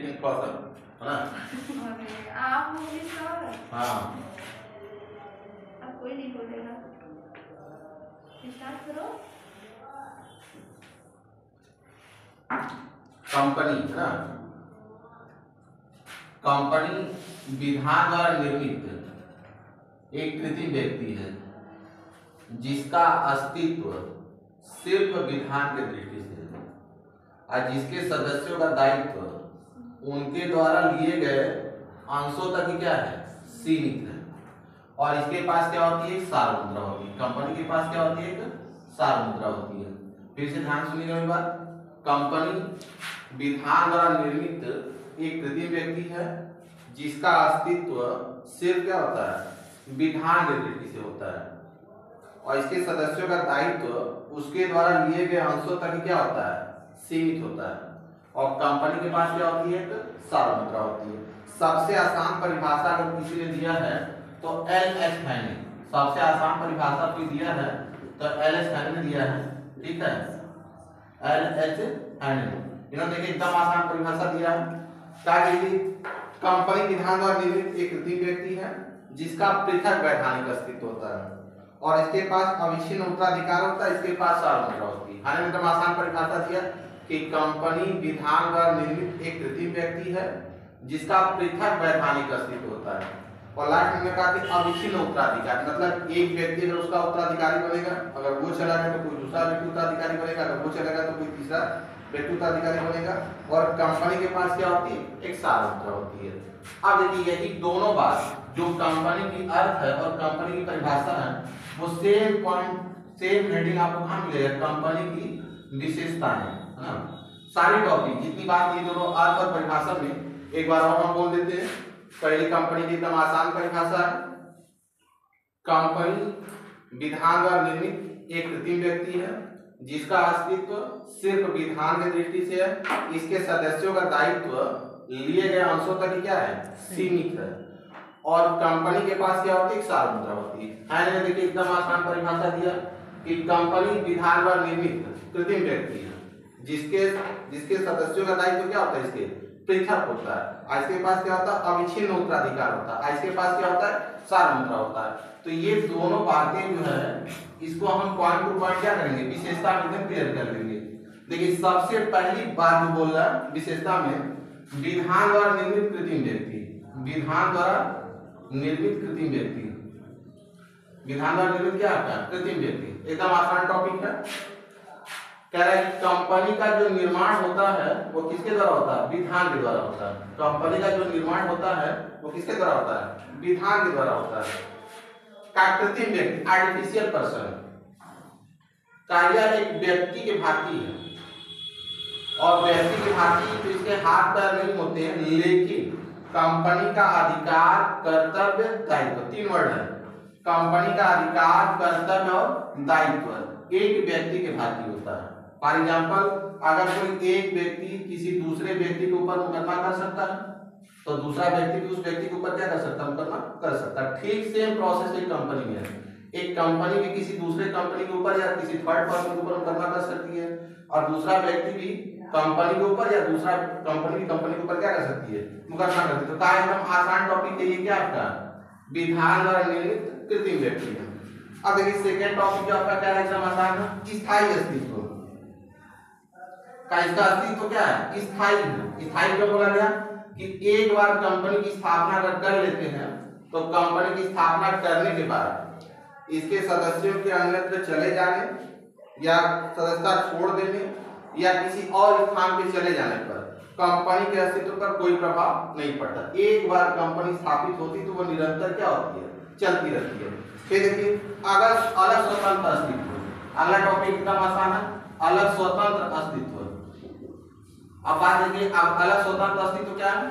लिखेंगे थोड़ा सा, है ना? आप इंग्लिश और हाँ अब कोई नहीं बोलेगा, स्टार्ट करो। कंपनी, है ना? कंपनी विधान द्वारा निर्मित एक कृत्रिम व्यक्ति है जिसका अस्तित्व सिर्फ विधान के दृष्टि से है और जिसके सदस्यों का दायित्व उनके द्वारा लिए गए अंशों तक ही क्या है, सीमित है। और इसके पास क्या होती है, एक सार मुद्रा होती है। कंपनी के पास क्या होती है, एक सार मुद्रा होती है। फिर से ध्यान सुनिएगा एक बार। कंपनी विधान द्वारा निर्मित एक कृत्रिम व्यक्ति है जिसका अस्तित्व सिर्फ क्या होता है, विधान के दृष्टि से होता है और इसके सदस्यों का दायित्व उसके द्वारा लिए गए अंशों तक ही क्या होता है, सीमित होता है। और कंपनी के पास क्या होती है, एक सार मुद्रा होती है। सबसे आसान परिभाषा अगर किसी ने दिया है तो एल.एच. हैनी, सबसे आसान परिभाषा कोई दिया है तो एल.एच. हैनी ने दिया है, ठीक है? एल.एच. हैनी इन्होंने देखिए एकदम आसान परिभाषा दिया है। क्या कि कंपनी विधान द्वारा निर्मित एक कृत्रिम व्यक्ति है जिसका पृथक वैधानिक अस्तित्व होता है और इसके पास अविच्छिन्न उत्तराधिकार होता है, इसके पास सार मुद्रा होती है। हैनी ने एकदम आसान परिभाषा दिया कि कंपनी विधान द्वारा निर्मित एक कृत्रिम व्यक्ति है जिसका पृथक वैधानिक अस्तित्व होता है। और लास्ट में कहा कि अविच्छिन्न उत्तराधिकार, मतलब एक व्यक्ति अगर उसका उत्तराधिकारी बनेगा, अगर वो चला गया तो कोई दूसरा व्यक्ति उत्तराधिकारी बनेगा, अगर वो चला गया तो कोई तीसरा व्यक्ति उत्तराधिकारी बनेगा। और कंपनी के पास क्या होती है, एक सार मुद्रा होती है। अब देखिए यही दोनों बात जो कंपनी की अर्थ है और कंपनी की परिभाषा है वो सेम पॉइंट, सेम हेडिंग आपको कहाँ मिलेगा, कंपनी की विशेषताएं, है ना? सारी टॉपिक जितनी बात ये दोनों अर्थ और परिभाषा में एक बार और हम बोल देते हैं। पहली कंपनी की एकदम आसान परिभाषा है, कंपनी विधान द्वारा निर्मित एक कृत्रिम व्यक्ति है जिसका अस्तित्व सिर्फ विधान की दृष्टि से है, इसके सदस्यों का दायित्व लिए गए अंशों तक क्या है, सीमित है। और कंपनी के पास क्या होती है, एक सार मुद्रा होती है। हैनी ने देखिए एकदम आसान परिभाषा दिया कि कंपनी विधान द्वारा निर्मित कृत्रिम व्यक्ति है जिसके सदस्यों का दायित्व क्या होता है, इसके पृथक होता है। इसके पास क्या होता है, अविच्छिन्न उत्तराधिकार होता है। इसके पास क्या होता है, सार मुद्रा होता है। तो ये दोनों बातें जो है इसको हम पॉइंट टू पॉइंट क्या करेंगे, विशेषता में क्लियर कर लेंगे। देखिए सबसे पहली बात जो बोल रहा है विशेषता में, विधान द्वारा निर्मित कृत्रिम व्यक्ति, विधान द्वारा निर्मित कृत्रिम व्यक्ति, विधान द्वारा निर्मित क्या होता है, कृत्रिम व्यक्ति। एकदम आसान टॉपिक है। कह रहा है कि कंपनी का जो निर्माण होता है वो किसके द्वारा होता है, विधान के द्वारा होता है। कंपनी का जो निर्माण होता है वो किसके द्वारा होता है, विधान के द्वारा होता है। का कृत्रिम व्यक्ति, आर्टिफिशियल पर्सन, कार्य एक व्यक्ति के भांति है और व्यक्ति के भांति तो इसके हाथ पैर नहीं होते हैं, लेकिन कंपनी का अधिकार, कर्तव्य, दायित्व, तीन वर्ड है। कंपनी का अधिकार, कर्तव्य और दायित्व एक व्यक्ति के भांति होता है। फॉर एग्जाम्पल, अगर कोई एक व्यक्ति किसी दूसरे व्यक्ति के ऊपर मुकदमा कर सकता है तो दूसरा व्यक्ति भी उस व्यक्ति के ऊपर क्या कर सकता है, मुकदमा कर सकता है। ठीक सेम प्रोसेस एक कंपनी में है। एक कंपनी भी किसी दूसरे कंपनी के ऊपर या किसी थर्ड पर्सन के ऊपर मुकदमा कर सकती है और दूसरा व्यक्ति भी कंपनी के ऊपर या दूसरा कंपनी के ऊपर क्या कर सकती है, मुकदमा करती है। तो क्या एकदम आसान टॉपिक है ये, क्या आपका विधान द्वारा निर्मित कृत्रिम व्यक्ति है। अब देखिए सेकेंड टॉपिक जो आपका क्या है, एकदम आसान है, स्थायी अस्तित्व का। इसका अस्तित्व क्या है, स्थायी है। स्थायी क्यों बोला गया कि एक बार कंपनी की स्थापना अगर कर लेते हैं तो कंपनी की स्थापना करने के बाद इसके सदस्यों के अन्यत्र चले जाने या सदस्यता छोड़ देने या किसी और स्थान पे चले जाने पर कंपनी के अस्तित्व पर कोई प्रभाव नहीं पड़ता। एक बार कंपनी स्थापित होती तो वो निरंतर क्या होती है, चलती रहती है। फिर देखिए अगर अलग स्वतंत्र अस्तित्व, अगला टॉपिक एकदम आसान है, अलग स्वतंत्र अस्तित्व। अब बात देखिए, अब अलग स्वतंत्र अस्तित्व क्या है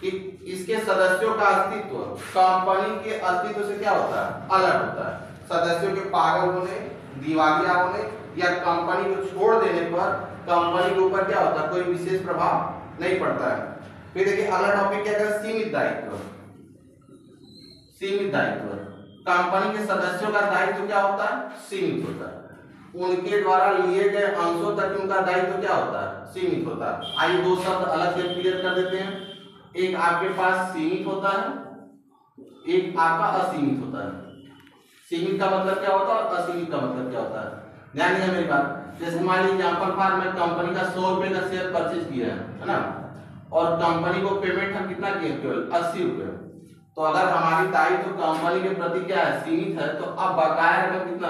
कि इसके सदस्यों का अस्तित्व कंपनी के अस्तित्व से क्या होता है, अलग होता है। सदस्यों के पागल होने, दिवालिया होने या कंपनी को छोड़ देने पर कंपनी के ऊपर क्या होता है, कोई विशेष प्रभाव नहीं पड़ता है। फिर देखिए अगला टॉपिक क्या है, सीमित दायित्व। सीमित दायित्व, कंपनी के सदस्यों का दायित्व क्या होता है, सीमित होता है। उनके द्वारा लिए गए अंशों तक उनका दायित्व क्या होता है? सीमित होता है। आइए दो शब्द अलग से क्लियर कर देते हैं। एक आपके पास सीमित होता है, एक आपका असीमित होता है। सीमित का मतलब क्या होता है और असीमित का मतलब क्या होता है? ध्यान दीजिए मेरी बात। जैसे मान लीजिए एग्जाम्पल फॉर मैं कंपनी का 100 रुपए का शेयर परचेज किया है ना, और कंपनी को पेमेंट हम कितना किए? केवल 80 रुपए। तो अगर हमारी दायित्व कंपनी के प्रति क्या है? सीमित है, तो अब बकाया रकम कितना?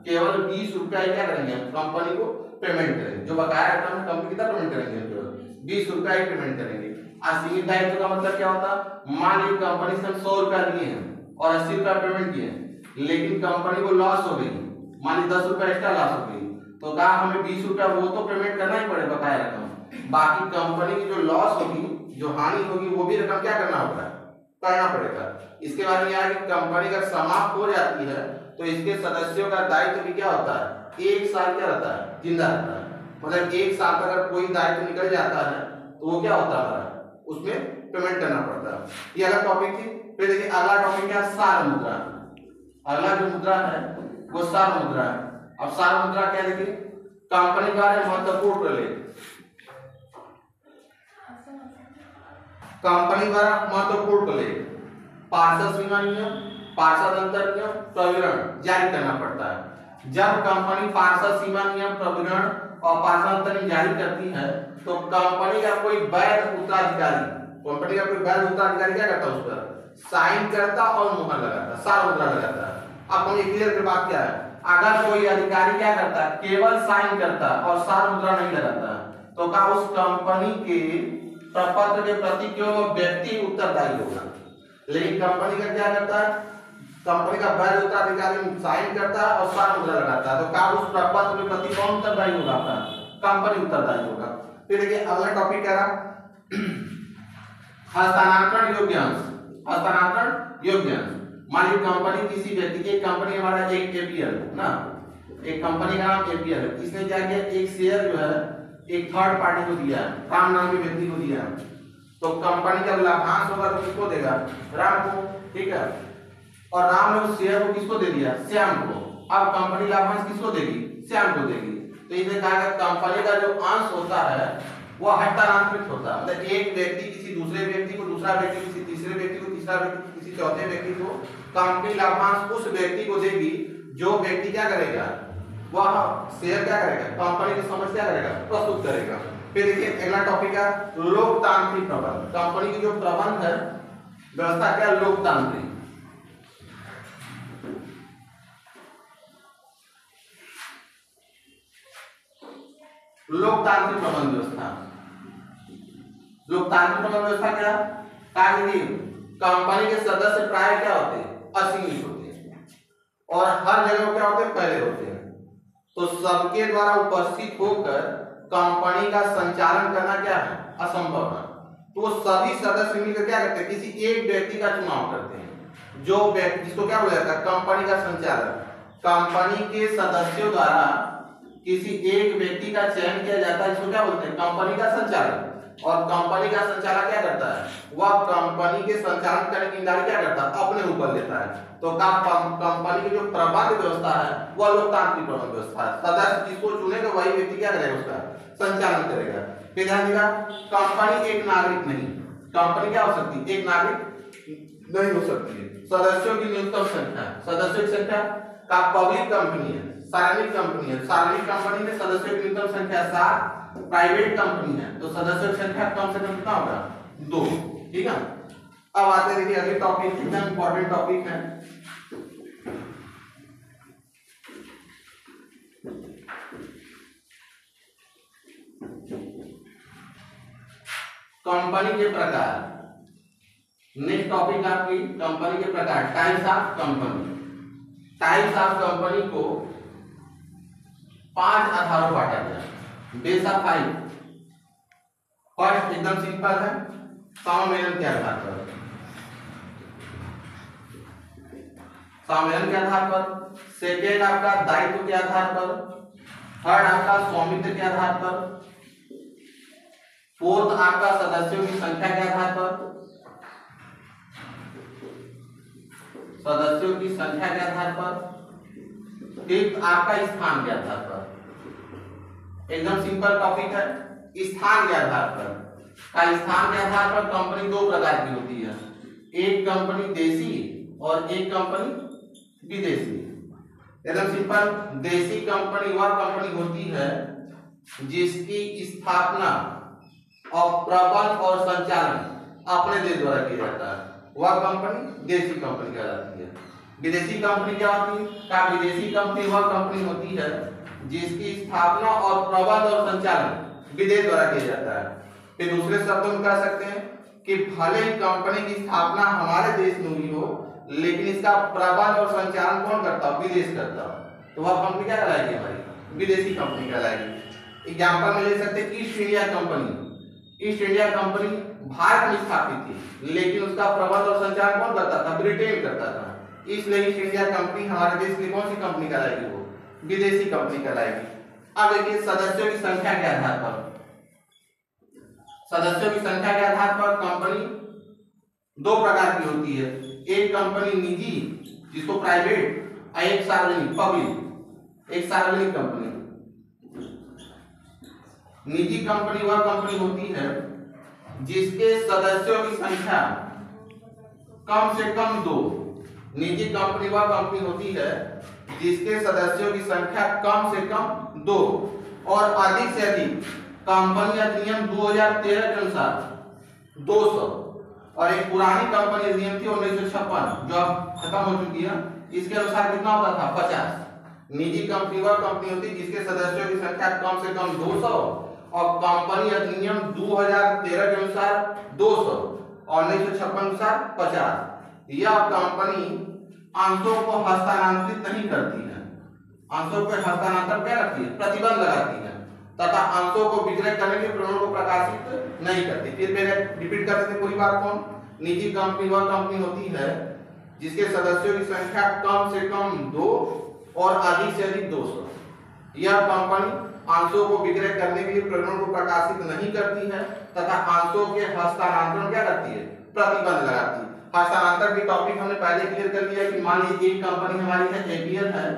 केवल 20 रुपया ही क्या करेंगे? कंपनी को पेमेंट करेंगे। जो बकाया रकम है कंपनी कितना पेमेंट करेंगे? केवल 20 रुपया ही पेमेंट करेंगे। असीमित दायित्व का मतलब क्या होता है? मान लीजिए कंपनी से हम 100 रुपया लिए हैं और 80 रुपया पेमेंट किए हैं, लेकिन कंपनी को लॉस हो गई, मान लीजिए 10 रुपया एक्स्ट्रा लॉस हो गई, तो कहा हमें 20 रुपया वो तो पेमेंट करना ही पड़ेगा बकाया रकम। बाकी कंपनी की जो लॉस होगी, जो हानि होगी, वो भी रकम क्या करना होगा? करना पड़ेगा। इसके बाद यह है कि कंपनी अगर समाप्त हो जाती है तो इसके सदस्यों का दायित्व भी क्या होता है? 1 साल क्या रहता है? जिंदा रहता है। मतलब 1 साल तक अगर कोई दायित्व निकल जाता है तो वो क्या होता है? उसमें पेमेंट करना पड़ता है। ये अलग टॉपिक थी। फिर देखिए अगला टॉपिक क्या? सार मुद्रा। अगला जो मुद्रा है वो सार मुद्रा है। अब सार मुद्रा क्या? देखिए कंपनी द्वारा महत्वपूर्ण प्रलेख, कंपनी द्वारा महत्वपूर्ण प्रलेख, पार्षद सीमा नियम, पार्षद अंतर नियम, प्रविरण जारी करना पड़ता है। जब कंपनी पार्षद सीमा नियम, प्रविरण और पार्षद अंतर नियम जारी करती है तो कंपनी का कोई वैध उत्तराधिकारी, कंपनी का कोई वैध उत्तराधिकारी क्या करता है? उस पर साइन करता और मुहर लगाता, सार मुद्रा लगाता है। अब हम क्लियर कर बात क्या है? अगर कोई अधिकारी क्या करता है? केवल साइन करता और सार मुद्रा नहीं लगाता, तो क्या उस कंपनी के प्रपत्र के प्रति केवल व्यक्ति उत्तरदायी होगा। लेकिन कंपनी का क्या करता है? कंपनी का वैध उत्तराधिकारी साइन करता है और सार मुद्रा लगाता है, तो क्या उस प्रपत्र के प्रति कौन उत्तरदायी होगा? आपका कंपनी उत्तरदायी होगा। फिर देखिए अगला टॉपिक क्या रहा? हस्तांतरण योग्य अंश। हस्तांतरण योग्य अंश, मान लीजिए कंपनी किसी व्यक्ति की, कंपनी हमारा एक एपीएल ना, एक कंपनी का नाम एपीएल है, इसने क्या किया? एक शेयर जो है एक थर्ड पार्टी को दिया, राम नाम के व्यक्ति को दिया, तो कंपनी का लाभांश होगा तो किसको देगा? राम को, ठीक है। और राम ने उस शेयर को किसको दे दिया? श्याम को। अब कंपनी लाभांश किसको देगी? श्याम को देगी। तो इसने कहा कि कंपनी का जो अंश होता है वो हस्तांतरित होता है। मतलब एक व्यक्ति किसी दूसरे व्यक्ति को, दूसरा व्यक्ति किसी तीसरे व्यक्ति को, तीसरा व्यक्ति किसी चौथे व्यक्ति को, कंपनी लाभांश उस व्यक्ति को देगी जो व्यक्ति क्या करेगा? वह शेयर क्या करेगा? कंपनी की समझ क्या करेगा? प्रस्तुत करेगा। फिर देखिए अगला टॉपिक है लोकतांत्रिक प्रबंध। कंपनी की जो प्रबंध है व्यवस्था क्या? लोकतांत्रिक। लोकतांत्रिक प्रबंध व्यवस्था। लोकतांत्रिक प्रबंध व्यवस्था क्या? कंपनी के सदस्य प्राय क्या होते हैं? असीमित होते हैं और हर जगह क्या होते हैं? पहले होते हैं। तो सबके द्वारा उपस्थित होकर कंपनी का संचालन करना क्या है? असंभव है। तो सभी सदस्य मिलकर क्या करते हैं? किसी एक व्यक्ति का चुनाव करते हैं, जो व्यक्ति, जिसको क्या बोला जाता है? कंपनी का संचालन। कंपनी के सदस्यों द्वारा किसी एक व्यक्ति का चयन किया जाता है, जिसको क्या बोलते हैं? कंपनी का संचालन। और कंपनी का संचालक क्या करता है? वह कंपनी के संचालन करने की जिम्मेदारी क्या करता है? अपने ऊपर लेता है। तो कंपनी की जो प्रबंध व्यवस्था है वह लोकतांत्रिक प्रबंध व्यवस्था है। सदस्य जिसको चुनेगा वही व्यक्ति क्या करेगा? उसका संचालन करेगा। फिर ध्यान देगा, कंपनी एक नागरिक नहीं, कंपनी क्या हो सकती है? एक नागरिक नहीं हो सकती है। सदस्यों की न्यूनतम संख्या, सदस्यों की संख्या का पब्लिक कंपनी है, सार्वजनिक कंपनी है, सार्वजनिक कंपनी में सदस्यों की न्यूनतम संख्या 7, प्राइवेट कंपनी है तो सदस्यों की संख्या कम से कम कितना होगा? 2, ठीक है। अब आते हैं देखिए अगले टॉपिक, एकदम इंपॉर्टेंट टॉपिक है कंपनी के प्रकार। नेक्स्ट टॉपिक आपकी कंपनी के प्रकार, types of company. Types of company को 5 आधारों पर बांटा गया, बेस ऑफ 5। फर्स्ट एकदम सिंपल है, सम्मेलन के आधार पर, सम्मेलन के आधार पर। सेकेंड आपका दायित्व के आधार पर। थर्ड आपका स्वामित्व के आधार पर। फोर्थ आपका सदस्यों की संख्या के आधार पर, सदस्यों की संख्या के आधार पर। फिफ्थ आपका स्थान के आधार पर, एकदम सिंपल टॉपिक है। स्थान के आधार पर स्थान के आधार पर कंपनी दो प्रकार की होती है, एक कंपनी देशी और एक कंपनी विदेशी। एकदम सिंपल, देशी कंपनी वह कंपनी होती है जिसकी स्थापना और प्रबंध और संचालन अपने देश द्वारा किया जाता है, वह कंपनी देशी कंपनी कहलाती है। विदेशी कंपनी क्या होती है? का विदेशी कंपनी वह कंपनी होती है जिसकी स्थापना और प्रबंध और संचालन विदेश द्वारा किया जाता है। फिर दूसरे शब्दों में कह सकते हैं कि भले ही कंपनी की स्थापना हमारे देश में हुई हो, लेकिन इसका प्रबंध और संचालन कौन करता हो? विदेश करता हो, तो वह कंपनी क्या कहलाएगी? हमारी विदेशी कंपनी कहलाएगी। एग्जाम्पल में ले सकते हैं east India company. East India company Bharat में स्थापित थी, लेकिन उसका प्रबंध और संचालन कौन करता था? ब्रिटेन करता था। इसलिए ईस्ट इंडिया कंपनी हमारे देश की कौन सी कंपनी कहलाएगी? वो विदेशी कंपनी कहलाएगी। अब देखिए सदस्यों की संख्या के आधार पर, सदस्यों की संख्या के आधार पर कंपनी दो प्रकार की होती है, एक कंपनी निजी जिसको प्राइवेट, और एक सार्वजनिक पब्लिक। एक सार्वजनिक कंपनी, निजी कंपनी वह कंपनी होती है जिसके सदस्यों की संख्या कम से कम दो। निजी कंपनी वह कंपनी होती है जिसके सदस्यों की संख्या कम से कम दो और अधिक से अधिक कंपनी अधिनियम 2013 के अनुसार 200, और एक पुरानी कंपनी अधिनियम थी 1956 जो अब खत्म हो चुकी है, इसके अनुसार कितना होता था? 50। निजी कंपनी वह कंपनी होती है जिसके सदस्यों की संख्या कम से कम 200 और कंपनी अधिनियम 2013 के अनुसार 200 और 1956 के अनुसार 50। यह कंपनी अंशों को हस्तांतरित नहीं करती है, अंशों पर हस्तांतरण क्या करती है? प्रतिबंध लगाती है, तथा अंशों को विक्रय करने के प्रमाण को प्रकाशित नहीं करती। फिर मैंने रिपीट कर देते पूरी बात कौन? निजी कंपनी वह कंपनी होती है जिसके सदस्यों की संख्या कम से कम 2 और अधिक से अधिक 200। यह कंपनी अंशों को विक्रय करने के लिए प्रकरण को प्रकाशित नहीं करती है तथा अंशों के हस्तांतरण क्या करती है? प्रतिबंध लगाती है। हस्तांतरण की टॉपिक हमने पहले क्लियर कर लिया कि मान लीजिए एक कंपनी हमारी है एपीएल है,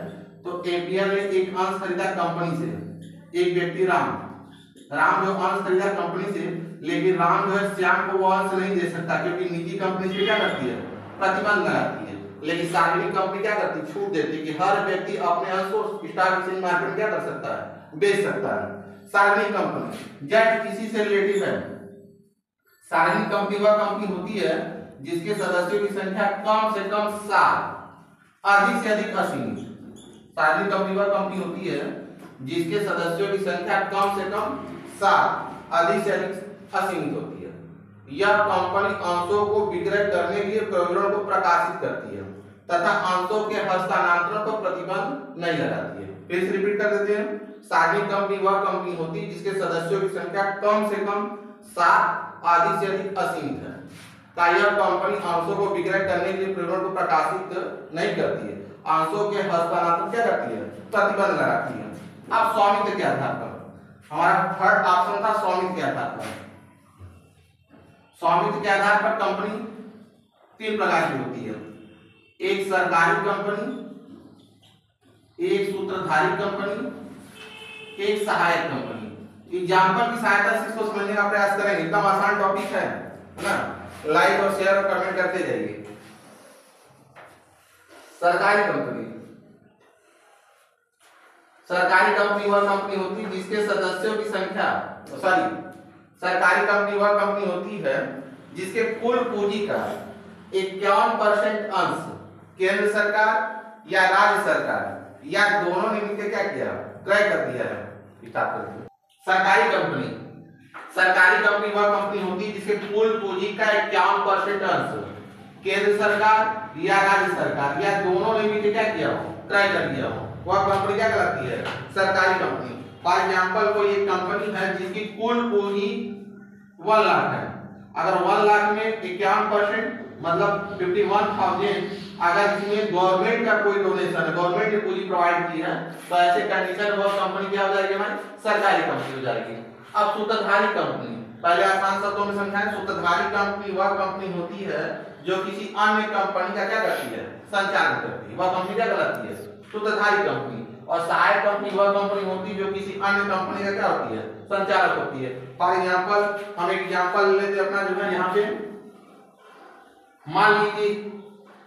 तो एपीएल ने एक अंश खरीदा कंपनी से, एक व्यक्ति राम जो अंश खरीदा कंपनी से, लेकिन राम जो है श्याम को वो अंश नहीं दे सकता क्योंकि निजी कंपनी से क्या करती है? प्रतिबंध लगाती है। लेकिन सार्वजनिक कंपनी क्या करती है? छूट देती है कि हर व्यक्ति अपने अंश को स्टॉक एक्सचेंज मार्केट में क्या कर सकता है? बेच सकता है। सार्वजनिक कंपनी जेट इसी से रिलेटिव है। सार्वजनिक कंपनी वह कंपनी होती है जिसके सदस्यों की संख्या कम से कम 7, अधिक से अधिक असीमित। सार्वजनिक कंपनी वह कंपनी होती है जिसके सदस्यों की संख्या कम से कम 7, अधिक से अधिक असीमित होती है। यह कंपनी अंशों को विक्रय करने के लिए प्रकरण को प्रकाशित करती है तथा अंशों के हस्तांतरण पर प्रतिबंध नहीं लगाती है। फिर से रिपीट कर देते हैं, सार्वजनिक कंपनी वह कंपनी होती है जिसके सदस्यों की संख्या कम से कम 7, अधिक से अधिक असीमित है। यह कंपनी अंशों को विक्रय करने के लिए प्रकरण को प्रकाशित नहीं करती है, अंशों के हस्तांतरण क्या करती है? प्रतिबंध लगाती है। अब स्वामित्व के आधार पर हमारा थर्ड ऑप्शन था, स्वामित्व के आधार पर। स्वामित्व के आधार पर कंपनी 3 प्रकार की होती है, एक सरकारी कंपनी, एक सूत्रधारी कंपनी, एक सहायक कंपनी। एग्जाम्पल की सहायता से इसको समझने का प्रयास करेंगे, एकदम आसान टॉपिक है ना। लाइक और शेयर और कमेंट करते जाइए। सरकारी कंपनी, सरकारी कंपनी वह कंपनी होती है जिसके सदस्यों की संख्या सरकारी कंपनी वह कंपनी होती है जिसके कुल पूंजी का 51% अंश केंद्र सरकार या राज्य सरकार या दोनों ने मिलकर क्या किया? क्रय कर दिया है। सरकारी कंपनी वह कंपनी होती है जिसके कुल पूंजी का 51% अंश केंद्र सरकार या राज्य सरकार या दोनों ने मिलकर क्या किया हो? क्रय कर दिया हो, वह कंपनी क्या कहलाती है? सरकारी कंपनी। फॉर एग्जांपल कोई एक कंपनी है जिसकी कुल पूंजी 1 लाख है, अगर 1 लाख में 51% मतलब 51,000 अगर इसमें गवर्नमेंट का कोई डोनेशन है, गवर्नमेंट ने पूंजी प्रोवाइड की है, तो ऐसे कंडीशन वह कंपनी क्या हो जाएगी? हमारी सरकारी कंपनी हो जाएगी। अब सूत्रधारी कंपनी, पहले आसान शब्दों में समझाएं। सूत्रधारी कंपनी वह कंपनी होती है जो किसी अन्य कंपनी का क्या करती है? संचालन करती है, वह कंपनी क्या कहलाती है? सूत्रधारी कंपनी। और सहायक कंपनी वह कंपनी होती है जो किसी अन्य कंपनी का क्या होती है, संचालक होती है। फॉर एग्जांपल हम एक एग्जांपल लेते अपना जो है यहाँ पे, मान लीजिए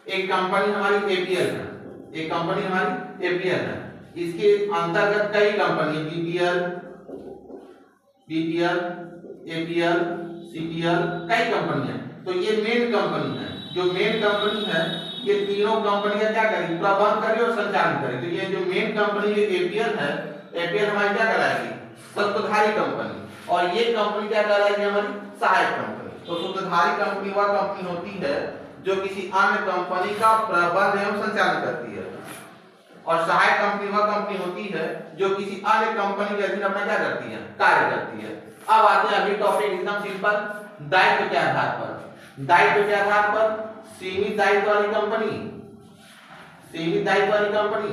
एक कंपनी हमारी एपीएल है, एक कंपनी हमारी एपीएल है, इसके अंतर्गत कई कंपनी है, बीपीएल, एपीएल, सीपीएल, कई कंपनी है। तो ये मेन कंपनी है, जो मेन कंपनी है ये तीनों कंपनी का क्या करेगी, प्रबंध करेगी और संचालन करेगी। तो ये जो मेन कंपनी ये एपीएल है, एपीएल हमारी क्या कहलाएगी, सूत्रधारी कंपनी, और ये कंपनी क्या कहलाएगी हमारी सहायक कंपनी। तो सूत्रधारी कंपनी वह कंपनी होती है जो किसी अन्य कंपनी का प्रबंध एवं संचालन करती है, और सहायक कंपनी वह कंपनी होती है जो किसी अन्य कंपनी के अधीन अपना क्या करती है, कार्य करती है। अब आते हैं अगली टॉपिक एकदम सिंपल, दायित्व के आधार पर। दायित्व के आधार पर सीमित दायित्व वाली कंपनी, सीमित दायित्व वाली कंपनी,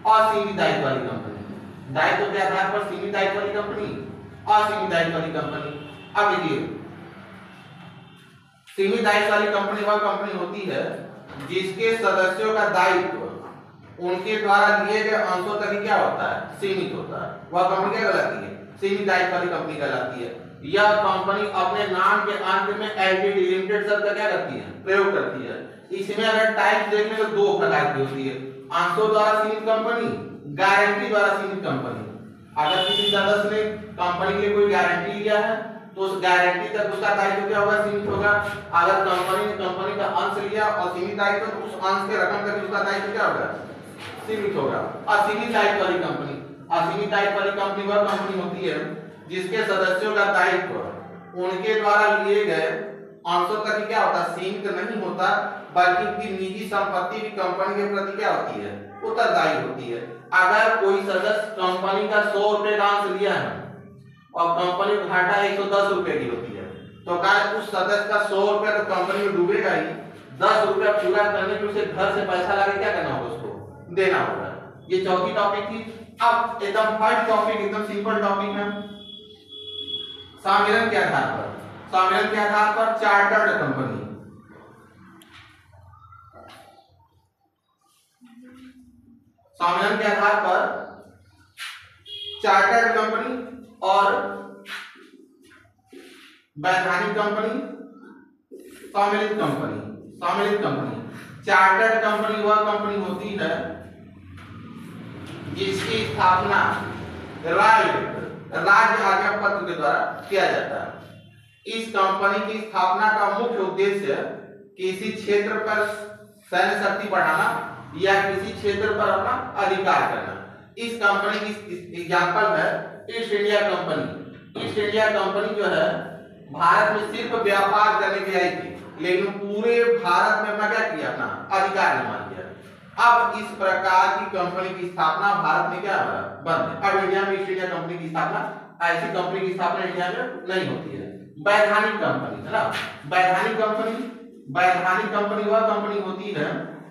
असीमित दायित्व वाली कंपनी। दायित्व के आधार पर सीमित दायित्व वाली कंपनी, असीमित दायित्व वाली कंपनी। अब देखिए सीमित दायित्व वाली कंपनी वह कंपनी होती है जिसके सदस्यों का दायित्व उनके द्वारा लिए गए अंशों तक क्या होता है, सीमित होता है। वह कंपनी क्या कहलाती है, सीमित दायित्व वाली कंपनी कहलाती है। यह कंपनी अपने नाम के अंत में एलटीडी लिमिटेड शब्द का क्या करती है, प्रयोग करती है। इसमें अगर टाइप देखने तो दो प्रकार की होती है, अंशों द्वारा सीमित कंपनी, गारंटी द्वारा सीमित कंपनी। अगर किसी सदस्य ने कंपनी के लिए कोई गारंटी लिया है तो उस गारंटी तक उसका दायित्व क्या होगा, सीमित होगा। अगर कंपनी ने कंपनी का अंश लिया और सीमित दायित्व, तो उस अंश के रकम तक उसका दायित्व क्या होगा, सीमित होगा। असीमित दायित्व वाली कंपनी, असीमित दायित्व वाली कंपनी वह कंपनी होती है जिसके सदस्यों का दायित्व उनके द्वारा लिए गए अंशों तक क्या होता है, सीमित नहीं होता, बल्कि उनकी निजी संपत्ति भी कंपनी के प्रति क्या होती है, उत्तरदायी होती है। अगर कोई सदस्य कंपनी का 100 रुपए का अंश लिया है और कंपनी को घाटा 110 रुपए की होती है, तो क्या उस सदस्य का 100 रुपया तो कंपनी में डूबेगा ही, 10 रुपया पूरा करने के उसे घर से पैसा लाके क्या करना होगा, उसको देना होगा। ये चौथी टॉपिक थी। अब एकदम फर्स्ट टॉपिक एकदम सिंपल टॉपिक है, सम्मेलन के आधार पर। सम्मेलन के आधार पर चार्टर्ड कंपनी, सम्मेलन के आधार पर चार्टर्ड कंपनी और वैधानिक कंपनी, सम्मिलित कंपनी। सम्मिलित कंपनी, चार्टर्ड कंपनी वह कंपनी होती है जिसकी स्थापना राज्य आज्ञा पत्र के द्वारा किया जाता है। इस कंपनी की स्थापना का मुख्य उद्देश्य किसी क्षेत्र पर सैन्य शक्ति बढ़ाना या किसी क्षेत्र पर अपना अधिकार करना। इस कंपनी की एग्जांपल है east India company. East India company जो है भारत में सिर्फ व्यापार करने के लिए आई थी, लेकिन पूरे भारत में अपना क्या किया, अपना अधिकार निर्माण किया। अब इस प्रकार की कंपनी की स्थापना भारत में क्या बंद है। अब इंडिया में ईस्ट इंडिया कंपनी की स्थापना, ऐसी कंपनी की स्थापना इंडिया में नहीं होती है। वैधानिक कंपनी है ना, वैधानिक कंपनी, वैधानिक कंपनी वह कंपनी होती है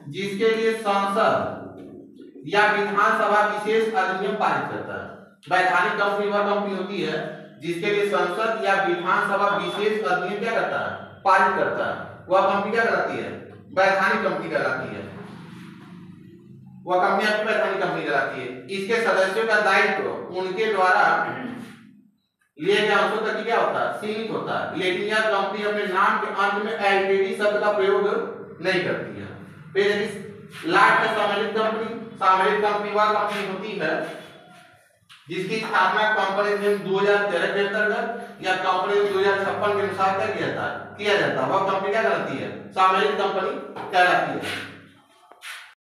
जिसके लिए संसद या विधानसभा विशेष अधिनियम पारित करता है। वैधानिक कंपनी वह कंपनी होती है जिसके लिए संसद या विधानसभा विशेष अधिनियम क्या करता है, पारित करता है। वह कंपनी क्या कहलाती है, वैधानिक कंपनी कहलाती है। वह कंपनी आपकी वैधानिक कंपनी कहलाती है। इसके सदस्यों का दायित्व उनके द्वारा लिए गए अंशों तक क्या होता है, सीमित होता है, लेकिन यह कंपनी अपने नाम के अंत में एलटीडी शब्द का प्रयोग नहीं करती है। फिर लास्ट में सम्मिलित कंपनी। सम्मिलित कंपनी वह कंपनी होती है जिसकी स्थापना कंपनी नियम 2013 के अंतर्गत या कंपनी 2056 के अनुसार किया जाता है। वह कंपनी क्या कहलाती है, सम्मिलित कंपनी कहलाती है।